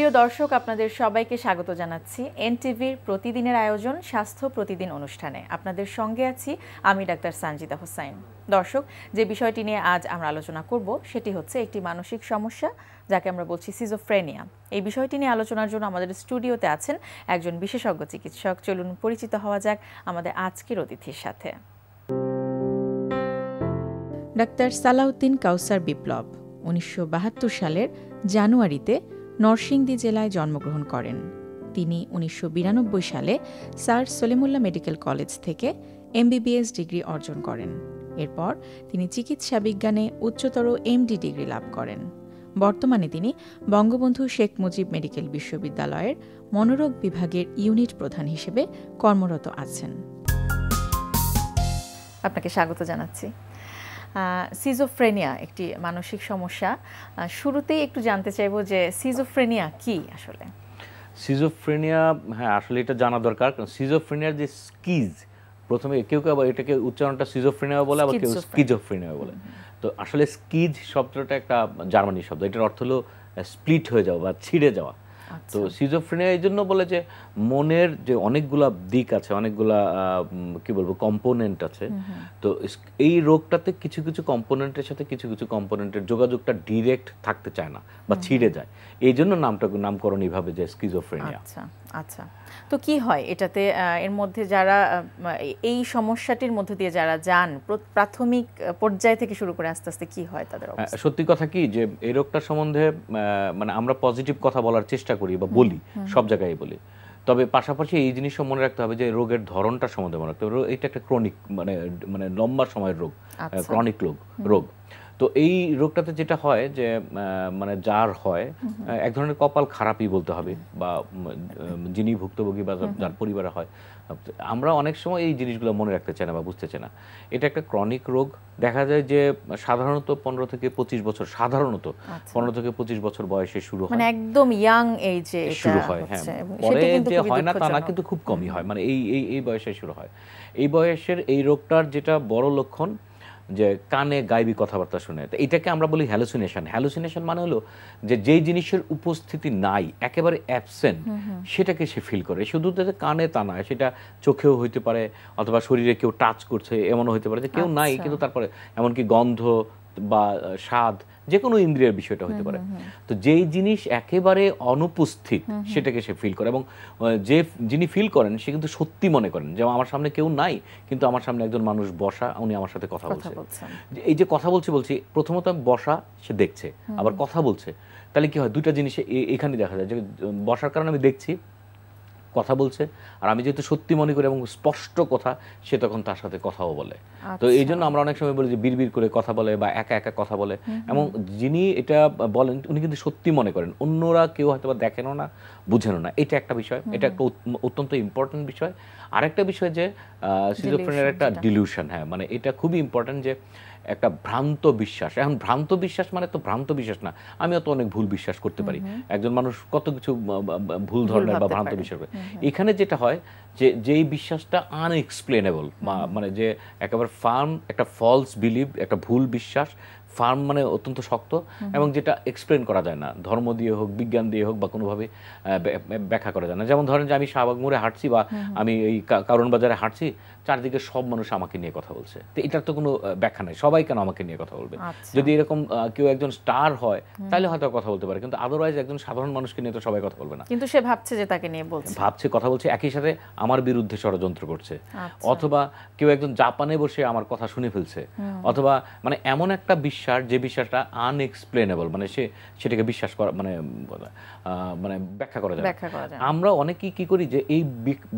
প্রিয় দর্শক, আপনাদের সবাইকে স্বাগত জানাচ্ছি এনটিভির প্রতিদিনের আয়োজন স্বাস্থ্য প্রতিদিন অনুষ্ঠানে। আপনাদের সঙ্গে আছি আমি ডাক্তার সানজিদা হোসাইন। দর্শক, যে বিষয়টি নিয়ে আজ আমরা আলোচনা করব সেটি হচ্ছে একটি মানসিক সমস্যা যাকে আমরা বলছি সিজোফ্রেনিয়া। এই বিষয়টি নিয়ে আলোচনার জন্য আমাদের স্টুডিওতে আছেন একজন বিশেষজ্ঞ চিকিৎসক। চলুন পরিচিত হওয়া যাক আমাদের আজকের অতিথির সাথে। ডাক্তার সালাউদ্দিন কাউসার বিপ্লব 1972 সালের জানুয়ারিতে নরসিংদী জেলায় জন্মগ্রহণ করেন। তিনি 1992 সালে স্যার সলিমুল্লাহ মেডিকেল কলেজ থেকে এমবিবিএস ডিগ্রি অর্জন করেন। এরপর তিনি চিকিৎসা বিজ্ঞানে উচ্চতর এমডি ডিগ্রি লাভ করেন। বর্তমানে তিনি বঙ্গবন্ধু শেখ মুজিব মেডিকেল বিশ্ববিদ্যালয়ের মনোরোগ বিভাগের ইউনিট প্রধান হিসেবে কর্মরত আছেন। আপনাকে স্বাগত জানাচ্ছি। সিজোফ্রেনিয়া একটি মানসিক সমস্যা। শুরুতেই একটু জানতে চাইবো যে সিজোফ্রেনিয়া কি আসলে? সিজোফ্রেনিয়া, হ্যাঁ আসলে এটা জানা দরকার, কারণ সিজোফ্রেনিয়ার যে স্কিজ, প্রথমে কেউ কেউ আবার এটাকে উচ্চারণটা সিজোফ্রেনিয়া বলে, আবার কেউ স্কিজোফ্রেনিয়া বলে। তো আসলে স্কিজ শব্দটা একটা জার্মানি শব্দ, এটার অর্থ হলো স্প্লিট হয়ে যাওয়া বা ছিঁড়ে যাওয়া। তো সিজোফ্রেনিয়া এই জন্য বলে যে মনের যে অনেকগুলা দিক আছে, অনেকগুলা কি বলবো কম্পোনেন্ট আছে। তো এই রোগটাতে কিছু কিছু কম্পোনেন্টের সাথে কিছু কিছু কম্পোনেন্টের যোগাযোগটা ডিরেক্ট থাকতে চায় না বা ছিঁড়ে যায়, এই জন্য নামকরণ এইভাবে যে স্কিজোফ্রেনিয়া। আচ্ছা আচ্ছা, তো কি হয় এটাতে? এর মধ্যে যারা এই সমস্যাটির মধ্যে দিয়ে যারা যান, প্রাথমিক পর্যায় থেকে শুরু করে আস্তে আস্তে কি হয় তাদের অবস্থা? সত্যি কথা কি যে এই রোগটার সম্বন্ধে মানে আমরা পজিটিভ কথা বলার চেষ্টা করি বা বলি, সব জায়গায় বলি, তবে পাশাপাশি এই জিনিসও মনে রাখতে হবে যে রোগের ধরনটা সম্বন্ধে মনে রাখতে হবে। এটা একটা ক্রনিক মানে লম্বা সময়ের রোগ, ক্রনিক রোগ। তো এই রোগটাতে যেটা হয় যে মানে যার হয় এক ধরনের কপাল খারাপই বলতে হবে, বা যিনি ভুক্তভোগী বা যার পরিবারে হয়, আমরা অনেক সময় এই জিনিসগুলো মনে রাখতে চাই না বা বুঝতে চাই না। এটা একটা ক্রনিক রোগ। দেখা যায় যে সাধারণত 15 থেকে 25 বছর, সাধারণত 15 থেকে 25 বছর বয়সে শুরু হয়, মানে একদম ইয়াং এজে শুরু হয়। হ্যাঁ, পরে যে হয় না তা না, কিন্তু খুব কমই হয়, মানে এই বয়সে শুরু হয়। এই বয়সের এই রোগটার যেটা বড় লক্ষণ যে কানে গাইবি কথাবার্তা শুনে, এটাকে আমরা বলি হ্যালুসিনেশন। হ্যালুসিনেশন মানে হলো যে যেই জিনিসের উপস্থিতি নাই, একেবারে অ্যাবসেন্ট, সেটাকে সে ফিল করে। শুধু কানে তা নয়, সেটা চোখেও হইতে পারে, অথবা শরীরে কেউ টাচ করছে এমনও হইতে পারে যে কেউ নাই কিন্তু তারপরে এমনকি গন্ধ বা স্বাদ, যে কোনো ইন্দ্রিয়ের বিষয়টা হতে পারে। তো যেই জিনিস একেবারে অনুপস্থিত সেটাকে সে ফিল করে, এবং যিনি ফিল করেন সে কিন্তু সত্যি মনে করেন, যেমন আমার সামনে কেউ নাই কিন্তু আমার সামনে একজন মানুষ বসা, উনি আমার সাথে কথা বলছে। এই যে কথা বলছি প্রথমত বসা সে দেখছে, আবার কথা বলছে, তাহলে কি হয়, দুইটা জিনিস এখানে দেখা যায় যে বসার কারণে আমি দেখছি, কথা বলছে, আর আমি যেহেতু সত্যি মনে করি এবং স্পষ্ট কথা, সে তখন তার সাথে কথাও বলে। তো এই জন্য আমরা অনেক সময় বলি যে বিড়বিড় করে কথা বলে বা একা একা কথা বলে, এবং যিনি এটা বলেন উনি কিন্তু সত্যি মনে করেন, অন্যরা কেউ হয়তো বা দেখেনও না, বুঝেনও না। এটা একটা বিষয়, এটা একটা অত্যন্ত ইম্পর্টেন্ট বিষয়। আরেকটা বিষয় যে সিজোফ্রেনিয়ার একটা ডিলিউশন, হ্যাঁ মানে এটা খুবই ইম্পর্টেন্ট, যে একটা ভ্রান্ত বিশ্বাস। এখন ভ্রান্ত বিশ্বাস মানে তো ভ্রান্ত বিশ্বাস না, আমিও তো অনেক ভুল বিশ্বাস করতে পারি, একজন মানুষ কত কিছু ভুল ধরনের বা ভ্রান্ত বিশ্বাস করে। এখানে যেটা হয় যে যেই বিশ্বাসটা আনএক্সপ্লেনেবল, মানে যে একেবারে ফার্ম একটা ফলস বিলিভ, একটা ভুল বিশ্বাস, ফার্ম মানে অত্যন্ত শক্ত, এবং যেটা এক্সপ্লেন করা যায় না, ধর্ম দিয়ে হোক, বিজ্ঞান দিয়ে হোক, বা কোনোভাবে ব্যাখ্যা করা যায় না। যেমন ধরেন যে আমি শাহবাগ মোড়ে হাঁটছি, বা আমি এই কারণ বাজারে হাঁটছি, চারদিকে সব মানুষ আমাকে নিয়ে কথা বলছে, তো এটার তো কোনো ব্যাখ্যা নেই, সবাই কেন আমাকে নিয়ে কথা বলবে? যদি এরকম কেউ একজন স্টার হয় তাহলে হয়তো কথা বলতে পারে, কিন্তু আদারওয়াইজ একজন সাধারণ মানুষকে নিয়ে তো সবাই কথা বলবে না। কিন্তু সে ভাবছে যে তাকে নিয়ে বলছে, ভাবছে, কথা বলছে, একই সাথে আমার বিরুদ্ধে ষড়যন্ত্র করছে। অথবা কেউ একজন জাপানে বসে আমার কথা শুনে ফেলছে, অথবা মানে এমন একটা বিশ্বাস, যে বিশ্বাসটা আনএক্সপ্লেনেবল, মানে সেটাকে বিশ্বাস করা মানে ব্যাখ্যা করা যায়। আমরা অনেকেই কি করি যে এই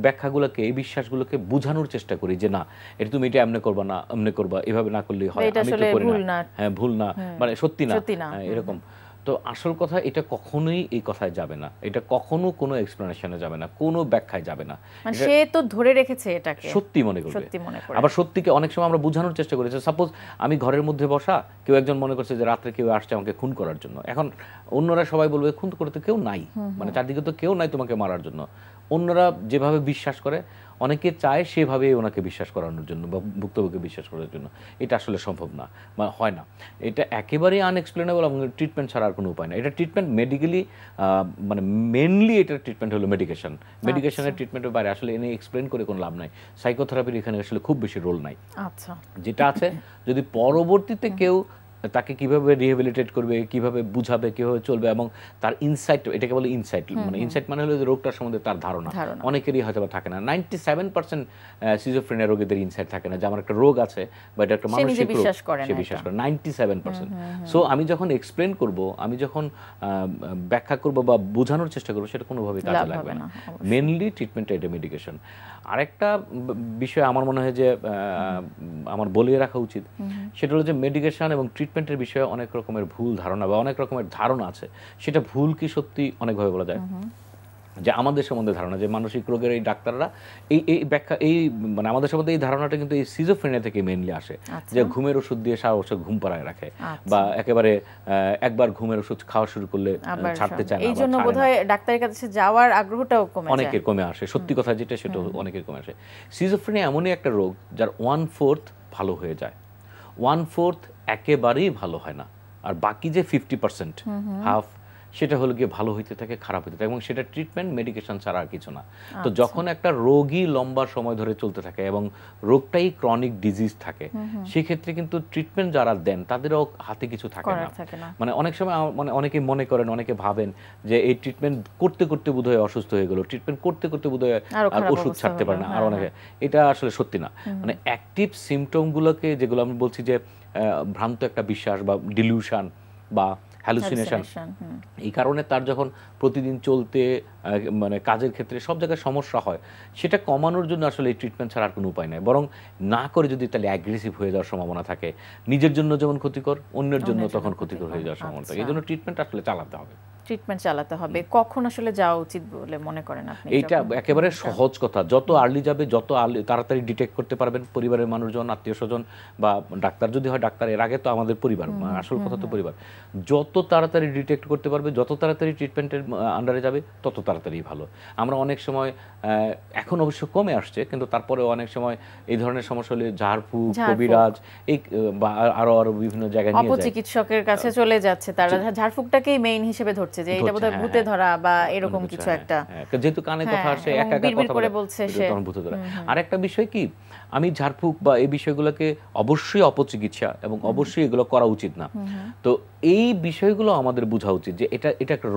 ব্যাখ্যাগুলোকে, এই বিশ্বাসগুলোকে বোঝানোর চেষ্টা করি যে না, এটা তুমি এটা এমনি করবা না, এমনি করবা, এভাবে না করলেই হয়, আমি তো করি না, হ্যাঁ ভুল না, মানে সত্যি না, এরকম। তো আসল কথা এটা কখনোই এই কথায় যাবে না, এটা কখনো কোনো এক্সপ্লেনেশনে যাবে না, কোনো ব্যাখ্যায় যাবে না, সে তো ধরে রেখেছে এটাকে সত্যি মনে করবে। আবার সত্যিকে অনেক সময় আমরা বোঝানোর চেষ্টা করি। সাপোজ আমি ঘরের মধ্যে বসা, কেউ একজন মনে করছে যে রাত্রে কেউ আসছে আমাকে খুন করার জন্য, এখন অন্যরা সবাই বলবে খুন করতে কেউ নাই, মানে চারদিকে তো কেউ নাই তোমাকে মারার জন্য। অন্যরা যেভাবে বিশ্বাস করে, অনেকে চায় সেভাবে ওনাকে বিশ্বাস করানোর জন্য বা ভুক্তভোগীকে বিশ্বাস করার জন্য। এটা আসলে সম্ভব না বা হয় না। এটা একেবারেই আনএক্সপ্লেনেবল এবং ট্রিটমেন্ট ছাড়া আর কোনো উপায় না। এটা ট্রিটমেন্ট মেডিকেলি মানে মেনলি এটার ট্রিটমেন্ট হলো মেডিকেশন। মেডিকেশনের ট্রিটমেন্টের বাইরে আসলে এনে এক্সপ্লেন করে কোনো লাভ নাই। সাইকোথেরাপির এখানে আসলে খুব বেশি রোল নাই। আচ্ছা, যেটা আছে যদি পরবর্তীতে কেউ তাকে কিভাবে রিহেবিলিটেট করবে, কিভাবে বুঝাবে, কিভাবে চলবে এবং তার ইনসাইট, এটাকে বলে ইনসাইট, মানে ইনসাইট মানে হলো রোগটার সম্বন্ধে তার ধারণা অনেকেরই হয়তো বা থাকে না। 97% সিজোফ্রেনিয়া রোগীদের ইনসাইট থাকে না যে আমার একটা রোগ আছে বা এটা একটা মানসিক রোগ, সে বিশ্বাস করে 97%। সো আমি যখন এক্সপ্লেন করব, আমি যখন ব্যাখ্যা করব বা বোঝানোর চেষ্টা করব, সেটা কোনোভাবেই কাজে লাগবে না। মেনলি ট্রিটমেন্ট এটা মেডিকেশন। আরেকটা বিষয় আমার মনে হয় যে আমার বলিয়ে রাখা উচিত, সেটা হলো যে মেডিকেশন এবং ট্রিটমেন্টের বিষয়ে অনেক রকমের ভুল ধারণা বা অনেক রকমের ধারণা আছে। সেটা ভুল কি সত্যি অনেকভাবে বলা যায়। যে আমাদের সম্বন্ধে ধারণা যে মানসিক রোগের এই ডাক্তাররা এই ব্যাখ্যা মানে আমাদের সম্বন্ধে এই ধারণাটা কিন্তু এই সিজোফ্রেনিয়া থেকে মেইনলি আসে, যে ঘুমের ওষুধ দিয়ে সারা বছর ঘুম পাড়ায় রাখে বা একেবারে একবার ঘুমের ওষুধ খাওয়া শুরু করলে ছাড়তে চায় না। এই জন্য বোধহয় ডাক্তারের কাছে যাওয়ার আগ্রহটাও অনেকের কমে আসে। সত্যি কথা যেটা, সেটা অনেকের কমে আসে। সিজোফ্রেনিয়া এমনই একটা রোগ যার 1/4 ভালো হয়ে যায়, 1/4 একেবারেই ভালো হয় না, আর বাকি যে 50% হাফ, সেটা হলো গিয়ে ভালো হইতে থাকে, খারাপ হইতে থাকে, এবং সেটা ট্রিটমেন্ট মেডিকেশন ছাড়া আর কিছু না। তো যখন একটা রোগী লম্বা সময় ধরে চলতে থাকে এবং রোগটাই ক্রনিক ডিজিজ থাকে, সেক্ষেত্রে কিন্তু ট্রিটমেন্ট যারা দেন তাদেরও হাতে কিছু থাকে না। মানে অনেক সময় মানে অনেকে মনে করেন, অনেকে ভাবেন যে এই ট্রিটমেন্ট করতে করতে বোধহয় অসুস্থ হয়ে গেল, ট্রিটমেন্ট করতে করতে বোধহয় আর ওষুধ ছাড়তে পারে না, আর অনেকে। এটা আসলে সত্যি না। মানে অ্যাক্টিভ সিমটমগুলোকে, যেগুলো আমি বলছি যে ভ্রান্ত একটা বিশ্বাস বা ডিলিউশন বা হ্যালুসিনেশন, এই কারণে তার যখন প্রতিদিন চলতে, মানে কাজের ক্ষেত্রে সব জায়গায় সমস্যা হয়, সেটা কমানোর জন্য আসলে এই ট্রিটমেন্ট ছাড়া আর কোনো উপায় নেই। বরং না করে যদি তাহলে অ্যাগ্রেসিভ হয়ে যাওয়ার সম্ভাবনা থাকে, নিজের জন্য যেমন ক্ষতিকর, অন্যের জন্য তখন ক্ষতিকর হয়ে যাওয়ার সম্ভাবনা থাকে। এই জন্য ট্রিটমেন্ট আসলে চালাতে হবে। ট্রিটমেন্ট চালাতে হবে। কখন আসলে যাওয়া উচিত বলে মনে করেন আপনি? এইটা একেবারে সহজ কথা। যত আর্লি যাবে, যত আর্লি তাড়াতাড়ি ডিটেক্ট করতে পারবেন, পরিবারের মানুষজন, আত্মীয় স্বজন বা ডাক্তার যদি হয় ডাক্তার, এর আগে তো আমাদের পরিবার, আসল কথা তো পরিবার। যত তাড়াতাড়ি ডিটেক্ট করতে পারবে, যত তাড়াতাড়ি ট্রিটমেন্টের আন্ডারে যাবে, তত তাড়াতাড়ি ভালো। আমরা অনেক সময়, এখন অবশ্য কমে আসছে, কিন্তু তারপরে অনেক সময় এই ধরনের সমস্যা হলে ঝাড়ফুঁক, কবিরাজ, এই বা আরো বিভিন্ন জায়গায় নিয়ে যায়, চিকিৎসকের কাছে চলে যাচ্ছে। তারা ঝাড়ফুঁকটাকেই মেইন হিসেবে ধরছে যে এটা বোধহয় ভূতে ধরা বা এরকম কিছু একটা, যেহেতু কানে কথা আসে, একা একা কথা বলছে, তখন ভূতে ধরা। আর একটা বিষয় কি, আমি ঝাড়ফুঁক বা এই বিষয়গুলোকে অবশ্যই অপচিকিৎসা এবং অবশ্যই এগুলো করা উচিত না। তো এই বিষয়গুলো আমাদের বোঝা উচিত যে এটা একটা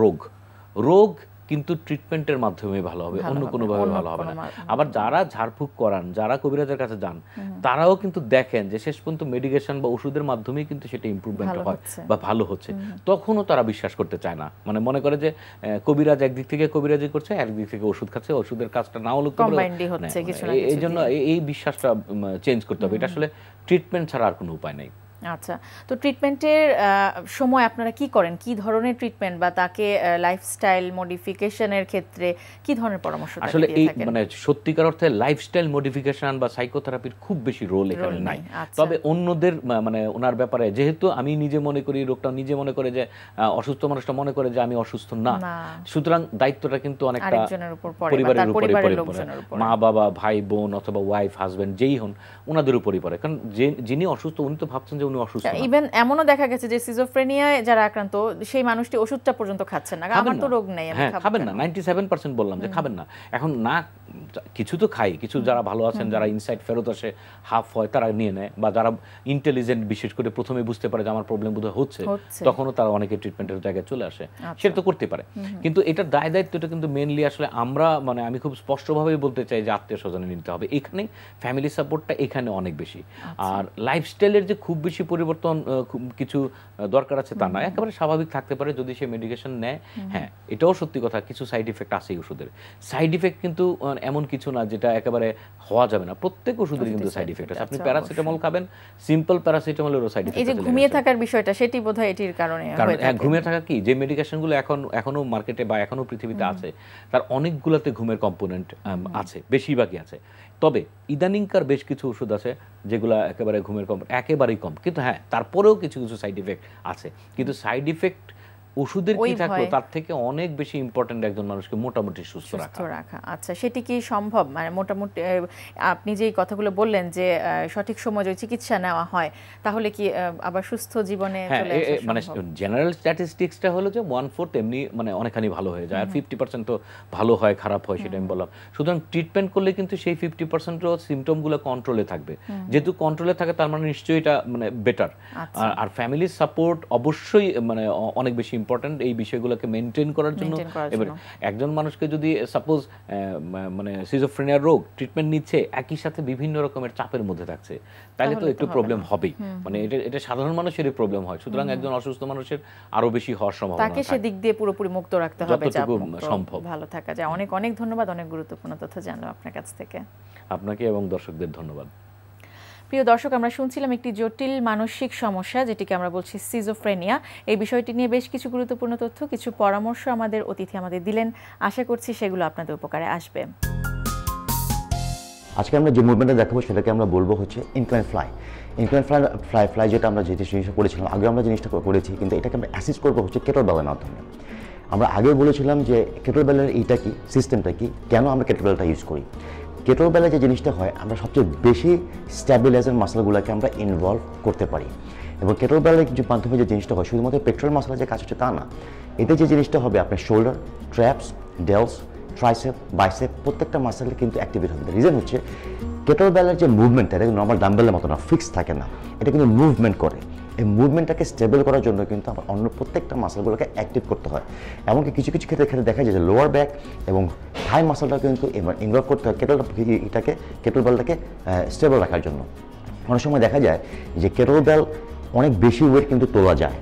রোগ কিন্তু ট্রিটমেন্টের মাধ্যমে ভালো হবে, অন্য কোনোভাবে ভালো হবে না। আবার যারা ঝাড়ফুঁক করান, যারা কবিরাজের কাছে যান, তারাও কিন্তু দেখেন যে শেষ পর্যন্ত মেডিকেশন বা ওষুধের মাধ্যমেই কিন্তু সেটা ইমপ্রুভমেন্ট হয় বা ভালো হচ্ছে। তখনও তারা বিশ্বাস করতে চায় না, মানে মনে করে যে কবিরাজ একদিক থেকে কবিরাজি করছে, একদিক থেকে ওষুধ খাচ্ছে, ওষুধের কাজটা নাও হতে পারে। এই জন্য এই বিশ্বাসটা চেঞ্জ করতে হবে। এটা আসলে ট্রিটমেন্ট ছাড়া আর কোনো উপায় নেই। আচ্ছা, তো ট্রিটমেন্টের সময় আপনারা কি করেন? কি ধরনের ট্রিটমেন্ট বা তাকে লাইফস্টাইল মডিফিকেশনের ক্ষেত্রে কি ধরনের পরামর্শ দিয়ে থাকেন? আসলে এই মানে সত্যিকার অর্থে লাইফস্টাইল মডিফিকেশন বা সাইকোথেরাপির খুব বেশি রোল এখানে নাই। তবে অন্যদের, মানে ওনার ব্যাপারে, যেহেতু আমি নিজে মনে করি, রোগটা নিজে মনে করে যে অসুস্থ মানুষটা মনে করে যে আমি অসুস্থ না, সুতরাং দায়িত্বটা কিন্তু অনেকটা পরিবারের উপরে পড়ে, মা বাবা, ভাই বোন অথবা ওয়াইফ, হাজবেন্ড, যেই হন, ওনাদের উপরই পড়ে। কারণ যিনি অসুস্থ, উনি তো ভাবছেন যে ইভেন এমনও দেখা গেছে যে সিজোফ্রেনিয়ায় যারা আক্রান্ত, সেই মানুষটি ওষুধটা পর্যন্ত খাচ্ছেন না, আমার তো রোগ নেই, আমি খাবেন না। 97% বললাম যে খাবেন না। এখন না, কিছু তো খাই, কিছু যারা ভালো আছেন, যারা ইনসাইট ফেরত আসে, হাফ হয়, তারা নিয়ে নেয়, বা যারা ইন্টেলিজেন্ট, বিশেষ করে প্রথমে বুঝতে পারে যে আমার প্রবলেম বোধহয় হচ্ছে, তখনও তারা অনেকে ট্রিটমেন্টের জায়গায় চলে আসে, সেটা তো করতে পারে। কিন্তু এটার দায়িত্বটা কিন্তু মেইনলি আসলে আমরা, মানে আমি খুব স্পষ্টভাবেই বলতে চাই যে আত্মীয় স্বজনে নিতে হবে। এখানে ফ্যামিলি সাপোর্টটা এখানে অনেক বেশি। আর লাইফস্টাইলের যে খুব বেশি পরিবর্তন কিছু দরকার আছে তা না, একেবারে স্বাভাবিক থাকতে পারে যদি সে মেডিকেশন নেয়। হ্যাঁ, এটাও সত্যি কথা, কিছু সাইড ইফেক্ট আছে ওষুধের। সাইড ইফেক্ট কিন্তু এমন কিছু না যেটা একেবারে হওয়া যাবে না, প্রত্যেক ওষুধের কিন্তু সাইড ইফেক্ট আছে। আপনি প্যারাসিটামল খাবেন, সিম্পল প্যারাসিটামলেরও সাইড ইফেক্ট আছে। এই যে ঘুমিয়ে থাকার বিষয়টা, সেটি বোধহয় এটির কারণে হয়। কারণ ঘুমিয়ে থাকা কি, যে মেডিকেশনগুলো এখনো মার্কেটে বা এখনো পৃথিবীতে আছে, তার অনেকগুলোতে ঘুমের কম্পোনেন্ট আছে, বেশিরভাগই আছে। তবে ইদানিংকার বেশ কিছু ওষুধ আছে যেগুলো একেবারে ঘুমের একেবারেই কম, কিন্তু হ্যাঁ, তারপরেও কিছু কিছু সাইড ইফেক্ট আছে। কিন্তু সাইড ইফেক্ট ওষুধের কি থাকলো তার থেকে অনেক বেশি ইম্পর্টেন্ট একজন মানুষকে মোটামুটি সুস্থ রাখা। আচ্ছা, সেটি কি সম্ভব? মানে মোটামুটি আপনি যে কথাগুলো বললেন যে সঠিক সময়ে যদি চিকিৎসা নেওয়া হয় তাহলে কি আবার সুস্থ জীবনে চলে আসা সম্ভব? মানে জেনারেল স্ট্যাটিস্টিক্সটা হলো যে 1/4 এমনি মানে অনেকখানি ভালো হয়ে যায়, আর 50% তো ভালো হয় খারাপ হয়, সেটা আমি বললাম। সুতরাং ট্রিটমেন্ট করলে কিন্তু সেই 50% সিমটমগুলো কন্ট্রোলে থাকবে। যেহেতু কন্ট্রোলে থাকে তার মানে নিশ্চয়ই এটা মানে বেটার। আর ফ্যামিলির সাপোর্ট অবশ্যই মানে অনেক বেশি ইম্পর্টেন্ট এই বিষয়গুলোকে মেনটেন করার জন্য। এবার একজন মানুষকে যদি সাপোজ মানে সিজোফ্রেনিয়ার রোগ ট্রিটমেন্ট নিচ্ছে, একই সাথে বিভিন্ন রকমের চাপের মধ্যে থাকছে, তাহলে তো একটু প্রবলেম হবেই। মানে এটা সাধারণ মানুষেরই প্রবলেম হয়। সুতরাং একজন অসুস্থ মানুষের আরো বেশি হওয়ার সম্ভাবনা থাকে। তাকে সেদিক দিয়ে পুরোপুরি মুক্ত রাখতে হবে, যতটুকু সম্ভব ভালো থাকা যায়। অনেক অনেক ধন্যবাদ, অনেক গুরুত্বপূর্ণ তথ্য জানলাম আপনার কাছ থেকে। আপনাকে এবং দর্শকদের ধন্যবাদ। প্রিয় দর্শক, আমরা শুনছিলাম একটি জটিল মানসিক সমস্যা যেটিকে আমরা বলছি সিজোফ্রেনিয়া। এই বিষয়টি নিয়ে বেশ কিছু গুরুত্বপূর্ণ তথ্য, কিছু পরামর্শ আমাদের অতিথি আমাদের দিলেন। আশা করছি সেগুলো আপনাদের উপকারে আসবে। আজকে আমরা যে মুভমেন্টটা দেখাবো সেটাকে আমরা বলবো হচ্ছে ইনক্লাইন ফ্লাই। ইনক্লাইন ফ্লাই যেটা আমরা যে জিনিসটা করেছিলাম আগে, আমরা জিনিসটা করেছি, কিন্তু এটাকে আমরা অ্যাসিস্ট করবো হচ্ছে কেটলবেলের মাধ্যমে। আমরা আগে বলেছিলাম যে কেটলবেলের এইটা কি, সিস্টেমটা কি, কেন আমরা কেটলবেলটা ইউজ করি। কেটলবেলে যে জিনিসটা হয়, আমরা সবচেয়ে বেশি স্ট্যাবিলাইজার মাসলগুলোকে আমরা ইনভলভ করতে পারি। এবং কেটলবেলের যে মাধ্যমে যে জিনিসটা হয়, শুধুমাত্র পেট্রোল মাসলের যে কাজ হচ্ছে তা না, এতে যে জিনিসটা হবে আপনার shoulder, traps, deals, tricep, bicep প্রত্যেকটা মাসেল কিন্তু অ্যাক্টিভেট হবে। রিজন হচ্ছে কেটলবেলের যে মুভমেন্টটা, এটা নর্মাল ডাম্বেলের মতো না, ফিক্স থাকে না, এটা কিন্তু মুভমেন্ট করে। এই মুভমেন্টটাকে স্টেবল করার জন্য কিন্তু আমার অন্য প্রত্যেকটা মাসলগুলোকে অ্যাক্টিভ করতে হয়। এমনকি কিছু কিছু ক্ষেত্রে দেখা যায় যে লোয়ার ব্যাক এবং থাই মাসলটা কিন্তু ইনভলভ করতে হয় কেটলবেলটাকে স্টেবল রাখার জন্য। অনেক সময় দেখা যায় যে কেটলবেল অনেক বেশি ওয়েট কিন্তু তোলা যায়,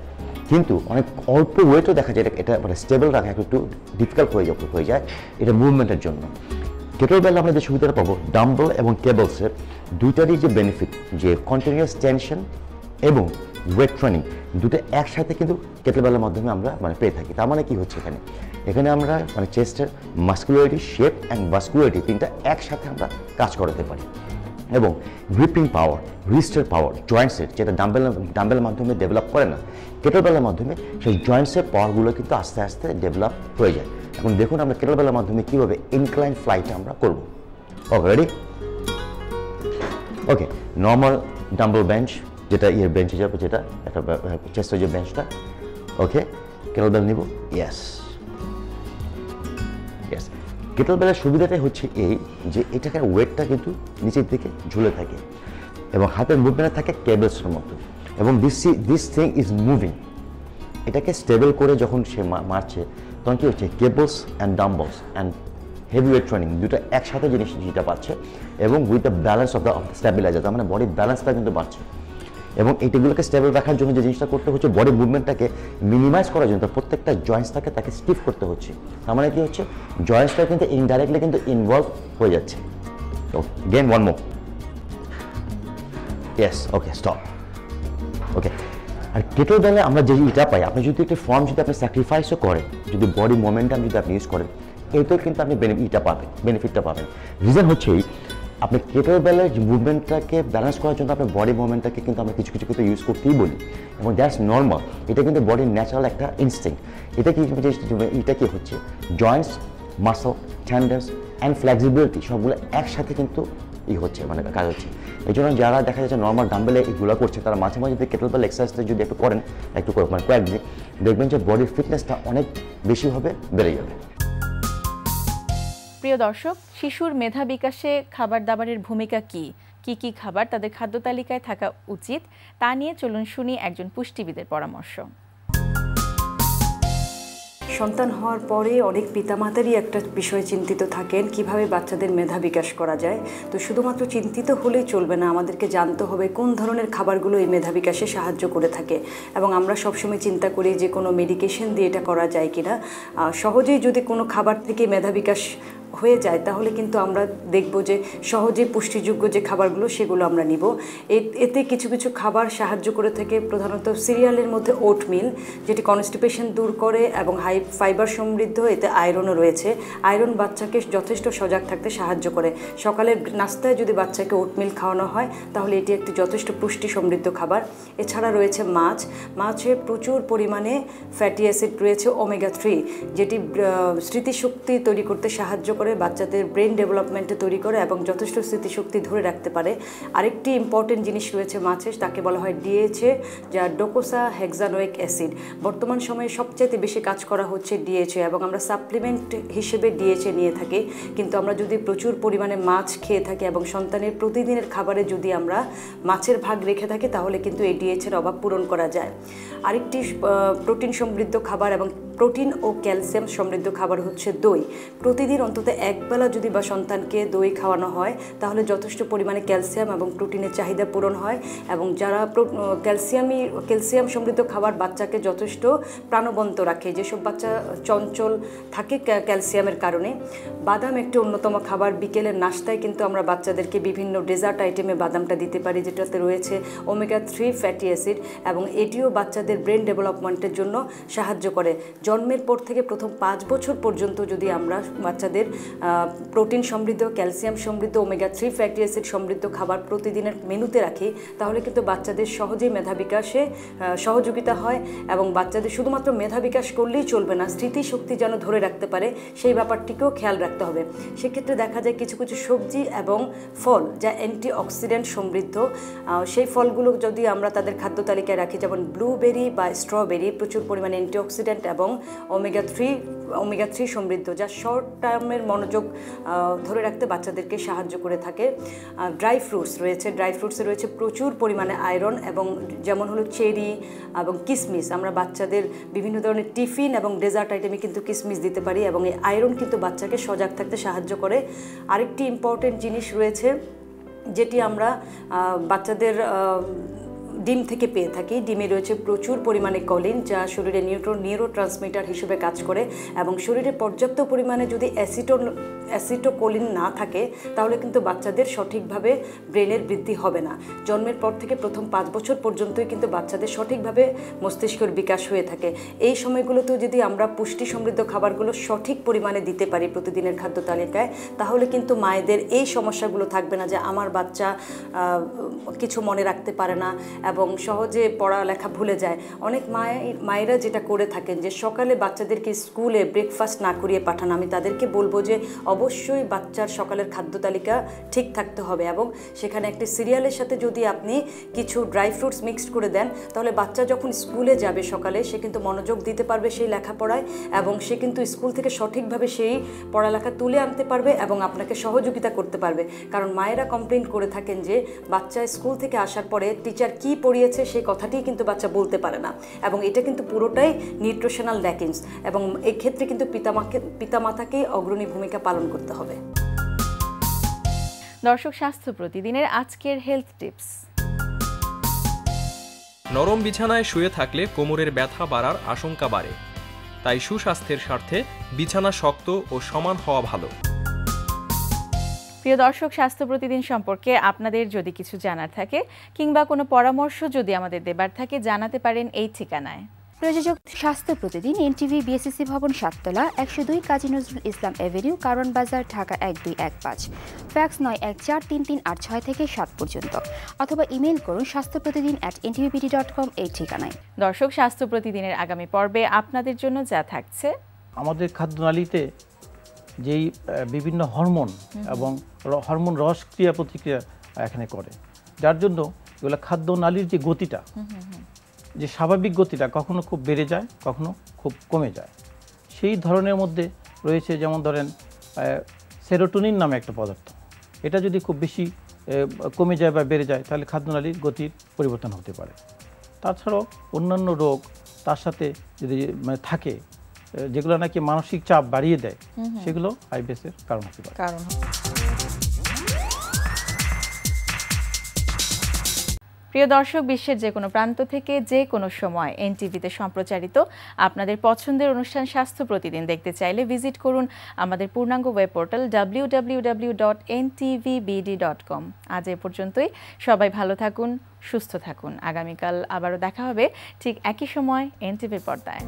কিন্তু অনেক অল্প ওয়েটও দেখা যায় এটা মানে স্টেবল রাখা একটু ডিফিকাল্ট হয়ে যায় এটা মুভমেন্টের জন্য। কেটলবেল আমরা যে সুবিধাটা পাবো, ডাম্বল এবং কেবলসের দুইটারই যে বেনিফিট, যে কন্টিনিউয়াস টেনশন এবং ওয়েট ট্রেনিং দুটো একসাথে কিন্তু কেটলবেলের মাধ্যমে আমরা মানে পেয়ে থাকি। তার মানে কি হচ্ছে, এখানে আমরা মানে চেস্টের মাস্কুলারিটি, শেপ অ্যান্ড ভাস্কুলারিটি তিনটা একসাথে আমরা কাজ করাতে পারি। এবং গ্রিপিং পাওয়ার, রিস্টের পাওয়ার, জয়েন্টসের যেটা ডাম্বেলের মাধ্যমে ডেভেলপ করে না, কেটলবেলের মাধ্যমে সেই জয়েন্টসের পাওয়ারগুলো কিন্তু আস্তে আস্তে ডেভেলপ হয়ে যায়। এখন দেখুন আমরা কেটলবেলের মাধ্যমে কীভাবে ইনক্লাইন ফ্লাইটা আমরা করব। ওকে, রেডি? ওকে, নর্মাল ডাম্বল বেঞ্চ, যেটা বেঞ্চে যাবে, যেটা একটা চেস্টের যে বেঞ্চটা। ওকে, কেটলবেল নিব। ইয়েস। কেটলবেলের সুবিধাটাই হচ্ছে এই যে এটাকে ওয়েটটা কিন্তু নিচের দিকে ঝুলে থাকে এবং হাতের মুভমেন্টে থাকে কেবলসের মতো, এবং দিস থিং ইজ মুভিং। এটাকে স্টেবল করে যখন সে মারছে তখন কী হচ্ছে, cables and dumbbells and heavy weight training দুটো একসাথে জিনিসটা পাচ্ছে, এবং with the balance of the stabiliser, তার মানে বডির ব্যালেন্সটা কিন্তু বাড়ছে। এবং এইগুলোকে স্টেবল রাখার জন্য যে জিনিসটা করতে হচ্ছে, বডি মুভমেন্টটাকে মিনিমাইজ করার জন্য প্রত্যেকটা জয়েন্টসটাকে তাকে স্টিফ করতে হচ্ছে। তার মানে কি হচ্ছে, জয়েন্টসটা কিন্তু ইনডাইরেক্টলি কিন্তু ইনভলভ হয়ে যাচ্ছে। Gain one more. ইয়েস, ওকে, স্টপ। ওকে, আর কেটলবেলে আমরা যে এটা পাই, আপনি যদি একটা ফর্ম যদি আপনি স্যাক্রিফাইসও করেন, যদি বডি মোমেন্টাম যদি আপনি ইউজ করেন, এতেও কিন্তু আপনি বেনিফিটটা পাবেন। রিজন হচ্ছে আপনি কেটলবেলের মুভমেন্টটাকে ব্যালেন্স করার জন্য আপনার বডি মুভমেন্টটাকে কিন্তু আমরা কিছু কিছু ইউজ করতেই বলি, এবং দ্যাটস নর্মাল। এটা কিন্তু বডির ন্যাচারাল একটা ইনস্টিংক্ট। এটা কি হচ্ছে, জয়েন্টস, মাসল, টেন্ডনস অ্যান্ড ফ্লেক্সিবিলিটি সবগুলো একসাথে কিন্তু হচ্ছে, মানে কাজ হচ্ছে। এই জন্য যারা দেখা যাচ্ছে নর্মাল ডাম্বেলে এগুলো করছে, তারা মাঝে মাঝে যদি কেটলবেল এক্সারসাইজটা যদি একটু করেন, মানে কয়েকদিন, দেখবেন যে বডির ফিটনেসটা অনেক বেশিভাবে বেড়ে যাবে। প্রিয় দর্শক, শিশুর মেধা বিকাশে খাবার দাবারের ভূমিকা কি কি খাবার তাদের খাদ্য তালিকায় থাকা উচিত, তা নিয়ে চলুন শুনি একজন পুষ্টিবিদের পরামর্শ। সন্তান হওয়ার পরে অনেক পিতামাতারই একটা বিষয় চিন্তিত থাকেন, কিভাবে বাচ্চাদের মেধা বিকাশ করা যায়। তো শুধুমাত্র চিন্তিত হলেই চলবে না, আমাদেরকে জানতে হবে কোন ধরনের খাবারগুলো এই মেধা বিকাশে সাহায্য করে থাকে। এবং আমরা সবসময় চিন্তা করি যে কোনো মেডিকেশন দিয়ে এটা করা যায় কিনা। সহজেই যদি কোনো খাবার থেকে মেধা বিকাশ হয়ে যায় তাহলে কিন্তু আমরা দেখব যে সহজে পুষ্টিযোগ্য যে খাবারগুলো সেগুলো আমরা নিব। এতে কিছু কিছু খাবার সাহায্য করে থাকে, প্রধানত সিরিয়ালের মধ্যে ওটমিল, যেটি কনস্টিপেশন দূর করে এবং হাই ফাইবার সমৃদ্ধ, এতে আয়রনও রয়েছে। আয়রন বাচ্চাকে যথেষ্ট সজাগ থাকতে সাহায্য করে। সকালের নাস্তায় যদি বাচ্চাকে ওটমিল খাওয়ানো হয় তাহলে এটি একটি যথেষ্ট পুষ্টি সমৃদ্ধ খাবার। এছাড়া রয়েছে মাছে প্রচুর পরিমাণে ফ্যাটি অ্যাসিড রয়েছে ওমেগা 3, যেটি স্মৃতিশক্তি তৈরি করতে সাহায্য করে, বাচ্চাদের ব্রেন ডেভেলপমেন্টে তৈরি করে এবং যথেষ্ট স্মৃতিশক্তি ধরে রাখতে পারে। আরেকটি ইম্পর্টেন্ট জিনিস রয়েছে মাছে, তাকে বলা হয় ডিএইচএ, যা ডোকোসা হেক্সানোইক অ্যাসিড। বর্তমান সময়ে সবচেয়ে বেশি কাজ করা হচ্ছে ডিএইচএ এবং আমরা সাপ্লিমেন্ট হিসেবে ডিএইচএ নিয়ে থাকি। কিন্তু আমরা যদি প্রচুর পরিমাণে মাছ খেয়ে থাকি এবং সন্তানের প্রতিদিনের খাবারে যদি আমরা মাছের ভাগ রেখে থাকি তাহলে কিন্তু এই ডিএইচএর অভাব পূরণ করা যায়। আরেকটি প্রোটিন সমৃদ্ধ খাবার এবং প্রোটিন ও ক্যালসিয়াম সমৃদ্ধ খাবার হচ্ছে দই। প্রতিদিন অন্তত একবেলা যদি বা সন্তানকে দই খাওয়ানো হয় তাহলে যথেষ্ট পরিমাণে ক্যালসিয়াম এবং প্রোটিনের চাহিদা পূরণ হয় এবং যারা ক্যালসিয়াম সমৃদ্ধ খাবার বাচ্চাকে যথেষ্ট প্রাণবন্ত রাখে, যেসব বাচ্চা চঞ্চল থাকে ক্যালসিয়ামের কারণে। বাদাম একটি অন্যতম খাবার। বিকেলের নাস্তায় কিন্তু আমরা বাচ্চাদেরকে বিভিন্ন ডেজার্ট আইটেমে বাদামটা দিতে পারি, যেটাতে রয়েছে ওমেগা 3 ফ্যাটি অ্যাসিড এবং এটিও বাচ্চাদের ব্রেন ডেভেলপমেন্টের জন্য সাহায্য করে। জন্মের পর থেকে প্রথম 5 বছর পর্যন্ত যদি আমরা বাচ্চাদের প্রোটিন সমৃদ্ধ, ক্যালসিয়াম সমৃদ্ধ, ওমেগা 3 ফ্যাটি অ্যাসিড সমৃদ্ধ খাবার প্রতিদিনের মেনুতে রাখি তাহলে কিন্তু বাচ্চাদের সহজেই মেধা বিকাশে সহযোগিতা হয় এবং বাচ্চাদের শুধুমাত্র মেধা বিকাশ করলেই চলবে না, স্মৃতিশক্তি যেন ধরে রাখতে পারে সেই ব্যাপারটিকেও খেয়াল রাখতে হবে। সেক্ষেত্রে দেখা যায় কিছু কিছু সবজি এবং ফল যা অ্যান্টিঅক্সিডেন্ট সমৃদ্ধ, সেই ফলগুলো যদি আমরা তাদের খাদ্য তালিকায় রাখি, যেমন ব্লুবেরি বা স্ট্রবেরি প্রচুর পরিমাণে অ্যান্টিঅক্সিডেন্ট এবং ওমেগা 3 সমৃদ্ধ, যা শর্ট টার্মের মনোযোগ ধরে রাখতে বাচ্চাদেরকে সাহায্য করে থাকে। ড্রাই ফ্রুটসে রয়েছে প্রচুর পরিমাণে আয়রন এবং যেমন হলো চেরি এবং কিশমিশ। আমরা বাচ্চাদের বিভিন্ন ধরনের টিফিন এবং ডেজার্ট আইটেমে কিন্তু কিশমিশ দিতে পারি এবং এই আয়রন কিন্তু বাচ্চাকে সজাগ থাকতে সাহায্য করে। আরেকটি ইম্পর্টেন্ট জিনিস রয়েছে যেটি আমরা বাচ্চাদের ডিম থেকে পেয়ে থাকি। ডিমে রয়েছে প্রচুর পরিমাণে কলিন, যা শরীরে নিউরোট্রান্সমিটার হিসেবে কাজ করে এবং শরীরে পর্যাপ্ত পরিমাণে যদি অ্যাসিটোকোলিন না থাকে তাহলে কিন্তু বাচ্চাদের সঠিকভাবে ব্রেনের বৃদ্ধি হবে না। জন্মের পর থেকে প্রথম 5 বছর পর্যন্তই কিন্তু বাচ্চাদের সঠিকভাবে মস্তিষ্কের বিকাশ হয়ে থাকে। এই সময়গুলোতেও যদি আমরা পুষ্টি সমৃদ্ধ খাবারগুলো সঠিক পরিমাণে দিতে পারি প্রতিদিনের খাদ্য তালিকায় তাহলে কিন্তু মায়েদের এই সমস্যাগুলো থাকবে না যে আমার বাচ্চা কিছু মনে রাখতে পারে না এবং সহজে পড়ালেখা ভুলে যায়। অনেক মায়েরা যেটা করে থাকেন যে সকালে বাচ্চাদেরকে স্কুলে ব্রেকফাস্ট না করিয়ে পাঠান। আমি তাদেরকে বলবো যে অবশ্যই বাচ্চার সকালের খাদ্য তালিকা ঠিক থাকতে হবে এবং সেখানে একটি সিরিয়ালের সাথে যদি আপনি কিছু ড্রাই ফ্রুটস মিক্সড করে দেন তাহলে বাচ্চা যখন স্কুলে যাবে সকালে সে কিন্তু মনোযোগ দিতে পারবে সেই লেখাপড়ায় এবং সে কিন্তু স্কুল থেকে সঠিকভাবে সেই পড়ালেখা তুলে আনতে পারবে এবং আপনাকে সহযোগিতা করতে পারবে। কারণ মায়েরা কমপ্লেন করে থাকেন যে বাচ্চা স্কুল থেকে আসার পরে টিচার কি পড়িয়েছে সেই কথাটিই কিন্তু বাচ্চা বলতে পারে না এবং এটা কিন্তু পুরোটাই নিউট্রিশনাল ল্যাকিংস এবং এই ক্ষেত্রে কিন্তু পিতামাতাকেই অগ্রণী ভূমিকা পালন করতে হবে। দর্শক, স্বাস্থ্য প্রতিদিনের আজকের হেলথ টিপস। নরম বিছানায় শুয়ে থাকলে কোমরের ব্যথা বাড়ার আশঙ্কা বাড়ে, তাই সুস্বাস্থ্যের স্বার্থে বিছানা শক্ত ও সমান হওয়া ভালো। প্রিয় দর্শক, স্বাস্থ্য প্রতিদিন সম্পর্কে আপনাদের যদি কিছু জানার থাকে কিংবা কোনো পরামর্শ যদি আমাদের দেবার থাকে জানাতে পারেন এই ঠিকানায়। প্রযোজক স্বাস্থ্য প্রতিদিন, এনটিভি, বিএসসি ভবন, 7 তলা, 102 কাজী নজরুল ইসলাম এভিনিউ, কারণ বাজার, ঢাকা 1215। ফ্যাক্স 914338 থেকে 7 পর্যন্ত অথবা ইমেল করুন স্বাস্থ্যপ্রতিদিন@ntvpd.com এই ঠিকানায়। দর্শক, স্বাস্থ্য প্রতিদিনের আগামী পর্বে আপনাদের জন্য যা থাকছে। আমাদের খাদ্যনালীতে যেই বিভিন্ন হরমোন এবং হরমোন রস ক্রিয়া প্রতিক্রিয়া এখানে করে, যার জন্য এগুলো খাদ্যনালীর যে গতিটা, যে স্বাভাবিক গতিটা কখনো খুব বেড়ে যায়, কখনো খুব কমে যায়। সেই ধরনের মধ্যে রয়েছে যেমন ধরেন সেরোটোনিন নামে একটা পদার্থ, এটা যদি খুব বেশি কমে যায় বা বেড়ে যায় তাহলে খাদ্যনালীর গতির পরিবর্তন হতে পারে। তাছাড়াও অন্যান্য রোগ তার সাথে যদি থাকে যেগুলো নাকি মানসিক চাপ বাড়িয়ে দেয়, সেগুলো আইবিএসের কারণ হতে পারে। প্রিয় দর্শক, বিশ্বের যে কোনো প্রান্ত থেকে যে কোনো সময় এনটিভিতে সম্প্রচারিত আপনাদের পছন্দের অনুষ্ঠান স্বাস্থ্য প্রতিদিন দেখতে চাইলে ভিজিট করুন আমাদের পূর্ণাঙ্গ ওয়েব পোর্টাল www.ntvbd.com। আজ এ পর্যন্তই। সবাই ভালো থাকুন, সুস্থ থাকুন। আগামীকাল আবারও দেখা হবে ঠিক একই সময় এনটিভির পর্দায়।